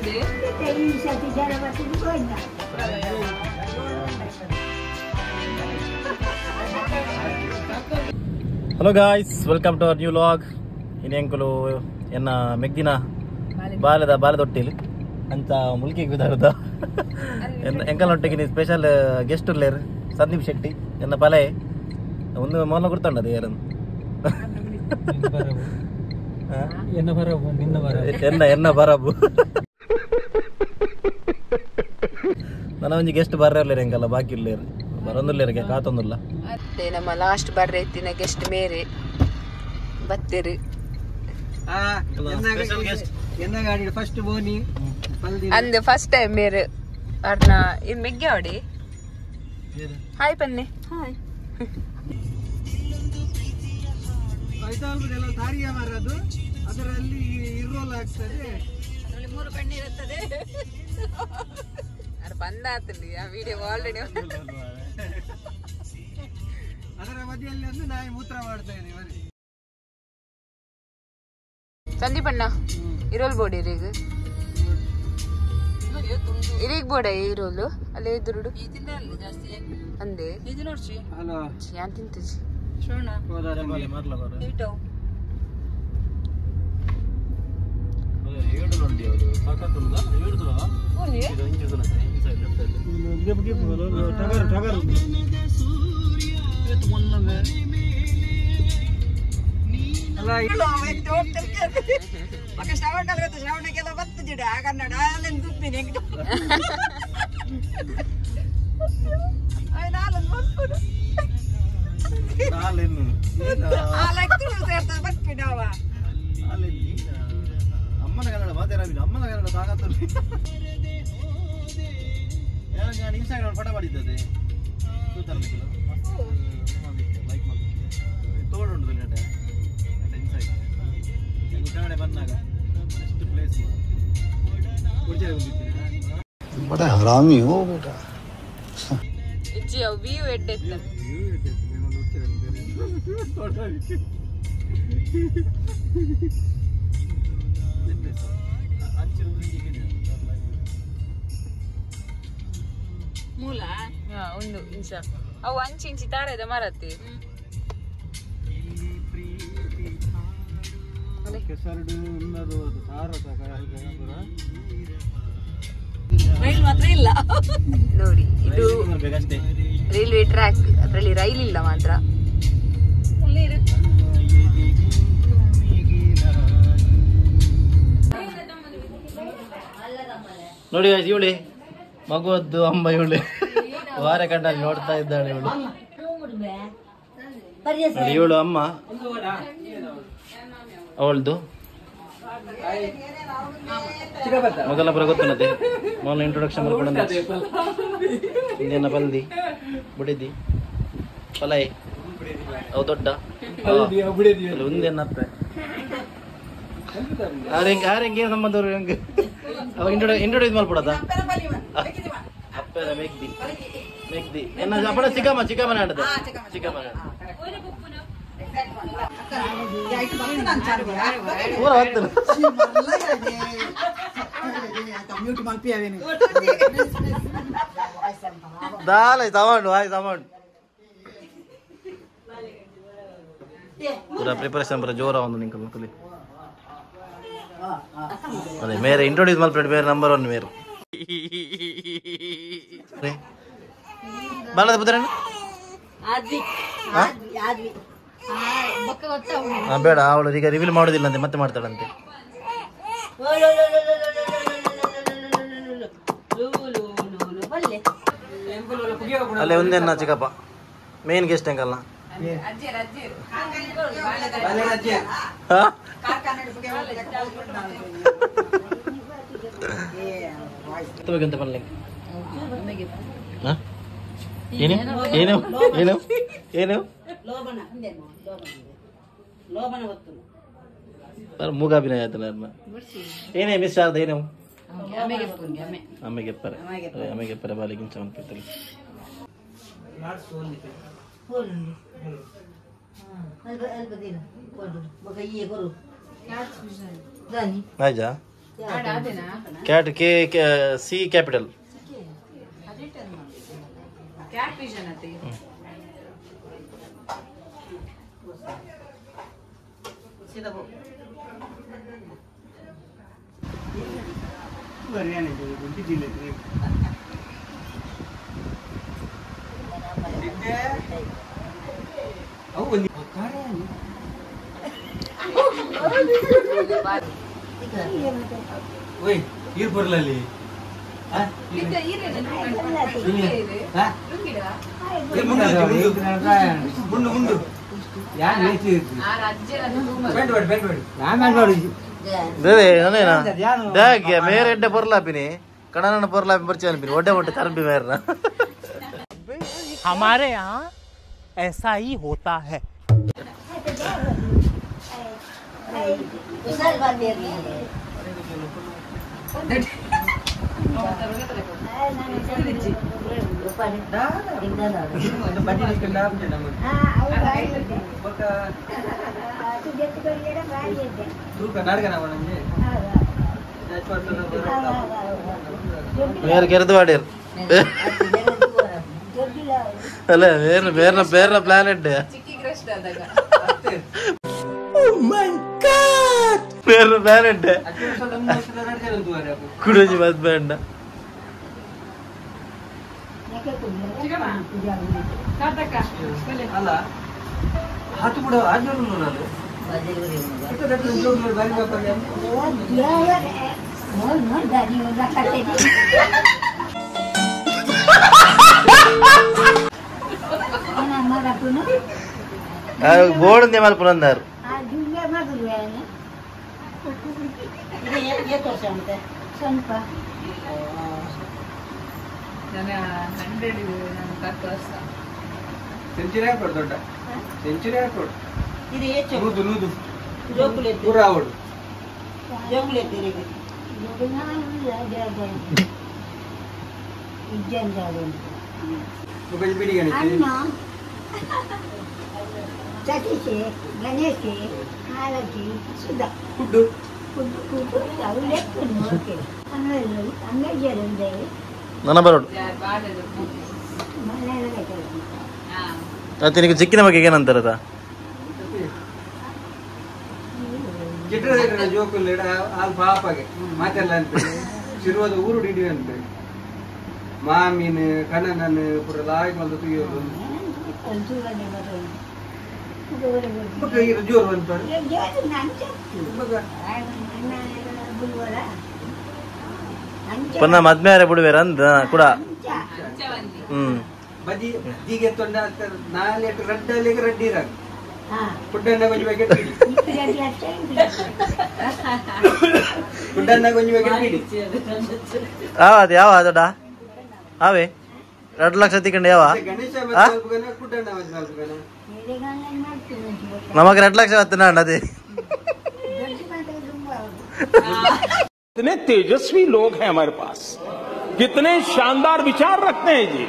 Hello guys, welcome to our new vlog. ಇನ್ನು ಎಂಕುಲು ಎನ್ನ ಮೆಗ್ದಿನ ಬಾಲದೊಟ್ಟಿಲು ಅಂತ ಮುಲ್ಕಿ ಗುದಾರದ ಎಂಕಲೊಟ್ಟಿಗೆ ಸ್ಪೆಷಲ್ ಗೆಸ್ಟ್ ಉರ್ಲೇರು ಸಂದೀಪ್ ಶೆಟ್ಟಿ ಎನ್ನ ಪಲೆ ಒಂದು ಮೊಲ ಗುರ್ತಂಡದು ಯಾರನ್ನು ಎನ್ನ ಬರಬು ನನ್ನ ಒಂಜಿ ಗೆಸ್ಟ್ ಬರ್ರಲ್ಲೇರು ಎಂಕಲ್ಲ ಬಾಕಿ ಇಲ್ಲೇರು ಬರೊಂದುಲ್ಲೇರಿಗೆ ಕಾತೊಂದುಲ್ಲ ಅದೇ ನಮ್ಮ ಲಾಸ್ಟ್ ಬರ್ರೆ ಎತ್ತಿನ ಗೆಸ್ಟ್ ಮೇರೆ ಬತ್ತೇರು ಫಸ್ಟ್ ಬೋನಿ ಅಂದ್ ಫಸ್ಟ್ ಟೈಮ್ ಮೇರೆ ಅರ್ನ ಇದು ಮೆಗ್ಗೆ ಅವಡಿ ಹಾಯ್ ಪನ್ನೆ ಹಾಯ್ ತಾರಿಯ ಮಾರದು ಅದರಲ್ಲಿ ಇರೋಲ್ ಆಗ್ತದೆ, ಅದರಲ್ಲಿ 3 ಕಣ್ಣು ಇರುತ್ತದೆ. ಅದು ಬಂದಾತಲ್ಲಿ ಆ ವಿಡಿಯೋ ಆಲ್ರೆಡಿ ಅದರ ಮಧ್ಯದಲ್ಲಿ ಒಂದು ನಾಯಿ ಮೂತ್ರ ಮಾಡ್ತಾ ಇದ್ದೀವಿ. ಸಂದೀಪ್ ಅಣ್ಣ ಇರೋಲ್ ಬೋರ್ಡ್ ಇರೀಗ ಇರೀಗ ಬೋರ್ಡ ಇರೋಲು ಅಲ್ಲೇ ದುರುಡು ಅಂದೆ ಯಾನ್ ತಿಂತಜಿ ಶ್ರವಣಕ್ಕೆಲ್ಲ ಬರ್ತಜಿಡ ಕನ್ನಡ ದುಪ್ಪಿನ ಅಮ್ಮನ ಕನ್ನಡ ಮಾತಾಡ ಅಮ್ಮನ ಕನ್ನಡ ಸಾಕತ್ತು ನಾನು ಇನ್ಸ್ಟಾಗ್ರಾಮ್ ಫೋಟೋ ಮಾಡಿದ್ದದೆ ತೋಡುಂಟು ಕನ್ನಡ ಬಂದಾಗ ನೆಕ್ಸ್ಟ್ ಪ್ಲೇಸ್ बड़ा हरामी हो बेटा। ಇಜ್ಜಿ ಅವು ವ್ಯೂ ಎಡ್ಡೆತ್ತ ಮೂಲ ಒಂದು ಇಂಚ ಅವು ಅಂಚಿಂಚಿ ತಾರದ ಮರತ್ತೆ ಮಾತ್ರ ಇಲ್ಲ ನೋಡಿ, ಇದು ರೈಲ್ವೆ ಟ್ರ್ಯಾಕ್, ಅದರಲ್ಲಿ ರೈಲ್ ಇಲ್ಲ ಮಾತ್ರ. ನೋಡಿ ಇವಳಿ ಮಗುವದ್ದು ಅಮ್ಮ ಇವಳು ವಾರ ಕಂಡಲ್ಲಿ ನೋಡ್ತಾ ಇದ್ದಾಳೆ. ಇವಳು ನೋಡಿ, ಇವಳು ಅಮ್ಮ, ಅವಳದು ಮೊದಲ ಬರ ಗೊತ್ತನದೆ ಮೊದಲ ಇಂಟ್ರೊಡಕ್ಷನ್ ಮಾಡ್ಕೊಂಡು ಇಂದೇನ ಬಲ್ದಿ ಬುಡಿದಿ ಪಲಾಯ್ ಅವು ದೊಡ್ಡ ಒಂದೇನತ್ತ ಯಾರೆಂಗೆ ಸಂಬಂಧವ್ರು ಹೆಂಗೆ ಅವಾಗ ಇಂಟ್ರೊಡ್ಯೂಸ್ ಮಾಡ್ಬಿಡದ ಅಪ್ಪದ ಮೆಗ್ದಿ ಎನ್ನ ಅಪ್ಪಡ ಚಿಕ್ಕಮ್ಮನ ಆಡದ ಚಿಕ್ಕಮ್ಮನ ಪೂರ ಹತ್ತು ದಾಲ ತಗೊಂಡು पूरा प्रिपरेशन पूरा जोर आउंದು ನಿಂಕ ಮಕ್ಕಳಿ. ಅದೇ ಮೇರೆ ಇಂಟ್ರೊಡ್ಯೂಸ್ ಮಾಡ್ಬಿಟ್ಟು ಬೇರೆ ನಂಬರ್ 1 ಮೇರೆ ಬಾಲದ ಪುತ್ರ ಬೇಡ, ಅವಳು ಈಗ ರಿವೀಲ್ ಮಾಡೋದಿಲ್ಲ ಅಂತೆ, ಮತ್ತೆ ಮಾಡ್ತಾಳಂತೆ. ಅಲ್ಲೇ ಒಂದೇನ ಚಿಕ್ಕಪ್ಪ ಮೇನ್ ಗೆಸ್ಟ್ ಹೆಂಗಲ್ಲ ಬೇಕಂತ ಬನ್ನಿ. ಏನು ಏನು ಏನು ಏನು ಮೂಗಾಭಿನಯ ಆಯ್ತಲ್ಲ ಏನೇ ಮಿಸ್ ಆದ ಏನು ಅಮ್ಮೆಗೆಪ್ಪರೆ ಬಾಲಿಗಿಂಚ ಅನ್ಪಿತ್ತಲ್ಲ ಆಯ್ತಾ cat C capital cat vision ಅತಿ ಬರ್ಲಲ್ಲಿ ಮೇರೆ ಎಡ್ಡೆ ಬರ್ಲಾಪಿನಿ ಕಣನ ಬರ್ಲಾಪಿ ಬರ್ಚಿ ಅನ್ಪಿನಿ ಒಡ್ಡೆ ಒಟ್ಟು ಕರಂಪಿ ಮೇರ್ನ हमारे यहाँ ऐसा ही होता है ಮೇರೆ ಕೆರೆದು ಮಾಡಿರ್ ಅಲ್ಲ ಬೇರೆ ಬೇರೆ ಪ್ಲಾನೆಟ್ ಬೇರೆ ಪ್ಲಾನೆಟ್ ಕುಡಜಿ ಮತ್ ಬೇಡ ಅಲ್ಲ ಹಾತು ಬಿಡ ಆಜರು ನಾನು ಬೋರ್ಡ್ ಮಲ್ ಪುರಂದರ್ ಸೆಂಚುರಿ ಹಾಕೊಡು ದೊಡ್ಡ ಸೆಂಚುರಿ ಹಾಕೊಡು ನೂದು ನೂದು ಪೂರ ಆವಡು ಬಿಡಿ ಸತೀಶೆ ಗಣೇಶೆ ಹಾಲಕ್ಕಿ ಸುಧಾ ಫುಡ್ಡು ಅವು ಲೆಕ್ಕ ಅಂಗಡಿಯರಂದೆ ನನ್ನ ಬರೋಡು ಮತ್ತೆ ನಿನಗೆ ಚಿಕ್ಕಿನ ಬಗ್ಗೆ ಏನಂತಾರದ ಚಿತ್ರ ಜೋಕುಲ್ಲ ಅಲ್ಲಿ ಪಾಪಗೆ ಮಾತೆಲ್ಲ ಅಂತ ಶಿರುವಾದ ಊರು ಡಿಡಿ ಅಂತ ಮಾಮೀನ್ ಕಣ್ಣನ ಪುರ ಲಾಯ್ ಮಲ್ದ ತುಯ್ಯೋದು ಜೋರು ಅಂತಾರೆ ಪನ್ನ ಮದ್ಮೇರೆ ಬಿಡುವೇರ ಅಂದ ಕೂಡ ಬದಿ ಹೀಗೆ ತೊಂಡ ನಾಳೆ ರಡ್ಡಲ್ಲಿ ರಡ್ಡಿ ಇರಾಗ ಫುಡ್ಡನ್ನ ಕೊಂಚ ಬೇಗ ಬಿಡಿ ಫುಡ್ಡನ್ನ ಕೊಂಚ ಬೇಗ ಬಿಡಿ ಅದು ಯಾವ ಅದಡ ಅವೇ 2 ಲಕ್ಷ ತಿಕ್ಕೊಂಡು ಯಾವ ಗಣೇಶ ಫುಡ್ಡನ್ನ ನಮಗೆ 2 ಲಕ್ಷ ಹತ್ತಿನ ಅದೇ कितने तेजस्वी लोग हैं हमारे पास कितने शानदार विचार रखते हैं जी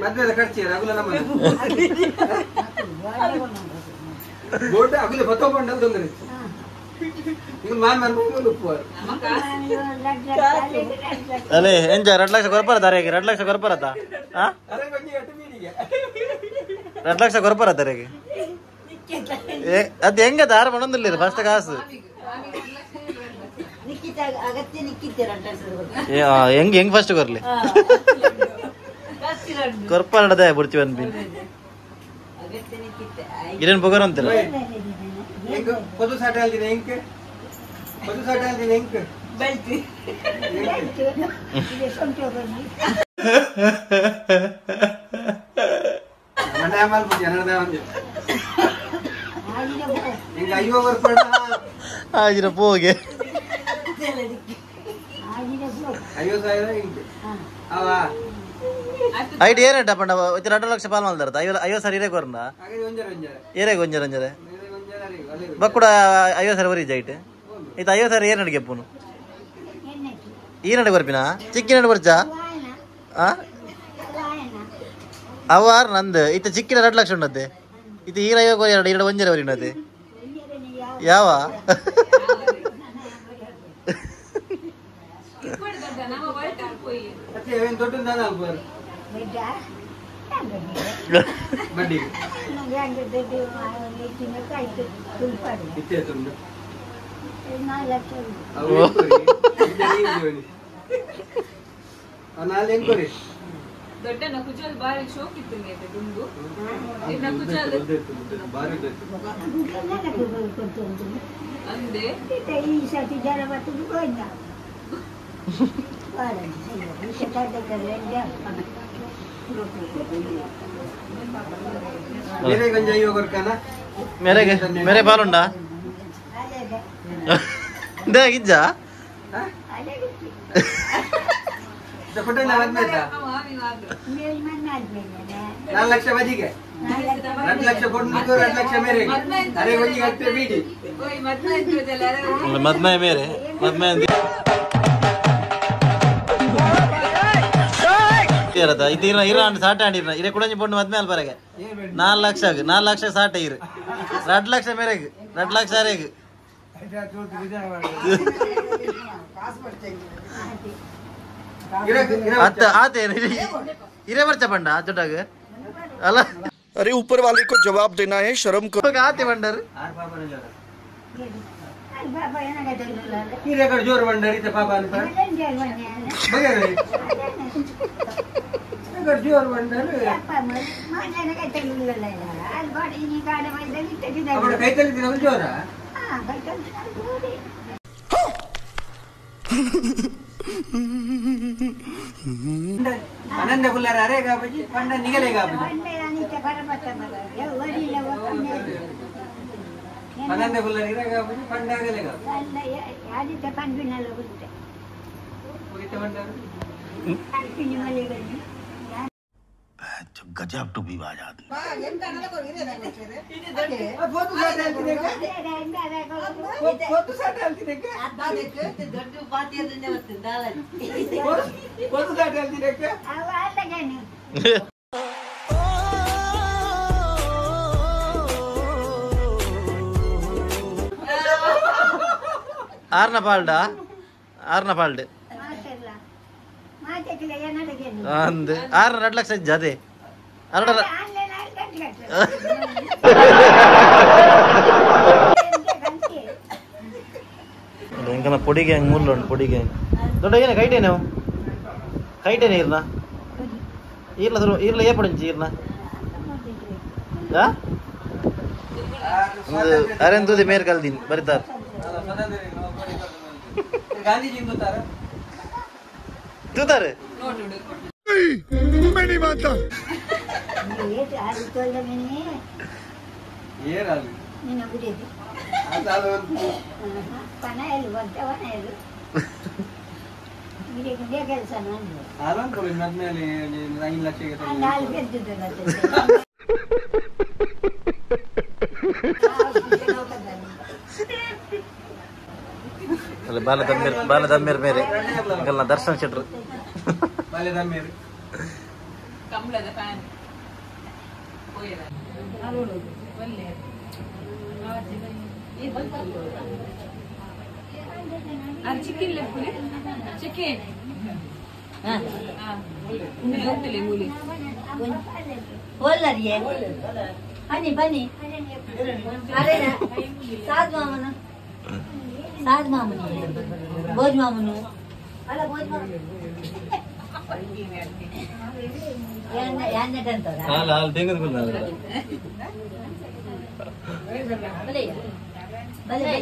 ಮದ್ವೆದ ಖರ್ಚಿಯಲ್ಲ ಅಗುಲ ನಮ್ಮ ಬೋಟ್ ಅಗುಲ ಬತ್ತಕೊಂಡ ತೊಂದರೆ ಈಗ ಮಾನ್ ಮರ್ಕೊಂಡು ಉಪ್ಪುವಾರು ಅಲ್ಲೇ ಎಂಜ 2 ಲಕ್ಷ ಕೊರಪರ ದಾರಿಗೆ 2 ಲಕ್ಷ ಕೊರಪರತ ಅರೆ ಕೊಂಚ ಎಟ್ಟು ಮೀನಿಗೆ 2 ಲಕ್ಷ ಕೊರಪರ ದಾರಿಗೆ ಅದು ಹೆಂಗ ದಾರ ಮಾಡೊಂದಿಲ್ಲ ಫಸ್ಟ್ ಕಾಸು ಹೆಂಗ್ ಹೆಂಗ್ ಫಸ್ಟ್ ಕೊರ್ಲಿ ಕೊರ್ಪಾಡದೆ ಬಿಡ್ತೀವಿ ಅನ್ಬಿ ಇರೇನ್ ಬೊಗರ್ ಅಂತಿಲ್ಲ ಹೆಂಗ ಪದು ಸಾಟ ಅಲ್ದಿನ ಹೆಂಗ್ ಪದು ಸಾಟ ಅಲ್ದಿನ ಹೆಂಗ್ ಬೆಳ್ತಿ ಮನೆ ಮಾಡ್ಬಿಟ್ಟು ಜನರದ ಒಂದು ಹೆಂಗ 50 ವರ್ಷ ಆಜಿರ ಪೋಗೆ 50,000 ಹಿಂಗೆ ಅವ ಐಟ್ ಏನಟ ಪಂಡ 2 ಲಕ್ಷ ಪಾಲ್ ಮಲ್ದಾರ 50 ಸರಿ ಇರೇ ಕೊರ್ನ ಹಾಗೆ ಒಂಜರ ಒಂಜರ ಏರೇ ಒಂಜರ ಒಂಜರೆ ಒಂಜರ ಅಲೆ ಬಕ್ಕುಡ 50 ಸರಿ ವರಿ ಜೈಟ್ ಇದು 50 ಸರಿ ಏನ್ ನಡಿಗೆ ಪುನು ಈ ನಡೆ ಬರ್ಪಿನ ಚಿಕ್ಕಿ ನಡೆ ಬರ್ಚ ಅವಾರ್ ನಂದು ಇತ್ತ ಚಿಕ್ಕಿನ 2 ಲಕ್ಷ ಉಂಡತ್ತೆ ಇದು ಈ 50 2 ಒಂಜರ ವರಿ ಉಂಡತ್ತೆ ಯಾವ ದೊಡ್ಡ ಬಡ್ಡಿ ಇತ್ತೆ ತುಂಬ ನಾಳೆ ಹೆಂಗೋರಿ ದೊಡ್ಡ ನಕುಜಲ್ ಬಾರಿ ಶೋಕ್ ಇತ್ತು ನಿಮಗೆ ದುಂಡು ನಕುಜಲ್ ಅಂದೆ ಈ ಸತಿ ಜನ ಬರ್ತದೆ ಗೋಯ್ದ मेरे गंजाई होकर कहना मेरे बाल उंडा गिज्जा फोटो ನಾಲ್ಕು ಲಕ್ಷ ಬದಿಗೆ 2 ಲಕ್ಷ ಕೊಡ್ಲಿಕ್ಕೆ 2 ಲಕ್ಷ ಮೇರೆ ಅರೆ ಒಂದಿಗೆ ಹತ್ತೆ ಬೀಡಿ ಮದ್ಮೆ ಮೇರೆ ಮದ್ಮೆ ಇರ ಸಾಟ ಆಡಿರ ಇರ ಕುಡಂಜಿ ಪೊಂಡು ಮದ್ಮೆ ಅಲ್ ಬರಗೆ 4 ಲಕ್ಷ 4 ಲಕ್ಷ ಸಾಟ ಇರ 2 ಲಕ್ಷ ಮೇರೆಗೆ 2 ಲಕ್ಷ ಅರೆಗೆ आते इरे वर्ष बंडा चोटाग अला अरे ऊपर वाले को जवाब देना है शर्म करो आते बंडर जोर बंडरी पापा जोर बंडर कई जोर आनंद गुल्लार अरेगा बजी पंडा निकलेगा आनंद गुल्लार इरेगा बजी पंडा निकलेगा आदित्य पंडा गजब टू भी बाज आदमी आर्ना पाल्डा अंद 2 ಲಕ್ಷ ಜಾದೆ इंकन पोड़ी गैंग मूल पोड़ी गैंग दೊಡ್ಡ ಏನ ಕೈಟೇನೆ ಇರ್ನ ಇರ್ಲ ಏ ಪಡಿಂಚಿ ಇರ್ನ ಅರೆಂತುದಿ ಮೇರ್ ಕಲ್ದಿನ್ ಬರಿತಾರ ಗಾಂಧೀಜಿ ಗೊತ್ತಾರ ತೂತಾರೆ मैं नहीं मानता ಏರಾಲಿ ಆರಾಮ್ ಕೊಡಿ ಮದ್ಮೇಲೆ 5 ಲಕ್ಷಕ್ಕೆ ಬಾಲದಮ್ಮೇರ್ ಮೇರೆ ಅಂಕಲ್ನ ದರ್ಶನ್ ಶೆಟ್ರು ಬಾಲದಮ್ಮೇರ್ ಕಮಲದ ಫ್ಯಾನ್ चिकन लेपुले चिकन होतले मुली बोलर ये बनी बनी अरे ना सात मामन बोझ मामन अला बोझ मामन याने टंतरा हाल देंगन गुल भले भले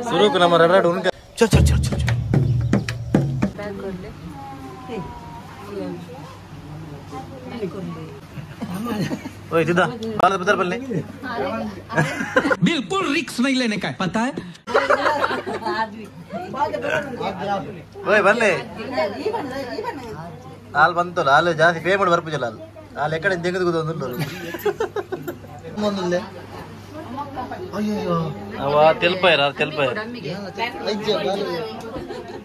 सुरू कर नंबर रड़ा ढूंढ के चल चल चल चल ओए सीधा बाल बदल बल्ले बिल्कुल रिस्क नहीं लेने का पता है ओए बल्ले हाल ಬಂತು ಹಾಲು ಜಾಸ್ತಿ ಪೇಮೆಂಟ್ ಬರ್ಪುಜಲ್ಲ ಹಾಲು ಎಕಡೆ ತೆಗೆದು ಒಂದು ಮುಂದೆ ಅಯ್ಯೋ ಅವ ತೆಲ್ಪಾಯರ ಅಜ್ಜ ಬಾಲು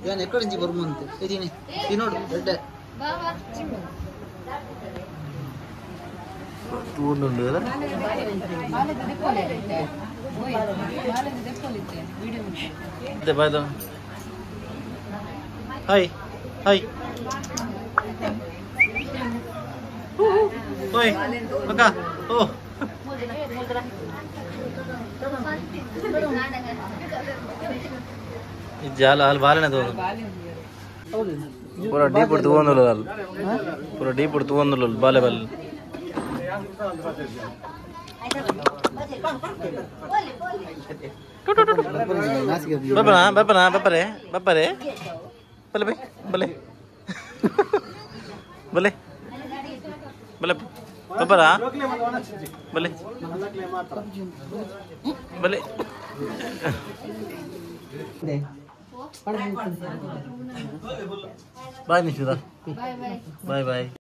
ಯಾನ್ ಎಕಡೆ ಇಂಜಿ ಬರ್ಮಂತೆ ಇದೀನಿ ತಿನ್ನೋಡು ದೊಡ್ಡ ತೂನುಂಡು ಅಲ್ಲ ದೆ ಬಾಯ್ದು ಹಾಯ್ ಹಾಯ್ ಓಯ್ ಮಗ ಓ जाल हाल बाले ना पूरा डीप उड़ तुवंदु लाल पूरा डीप उड़ तुवंदु लाल बाले बाले बापा बले बले बले बले बपरा बले बले बाय निशिता बाय बाय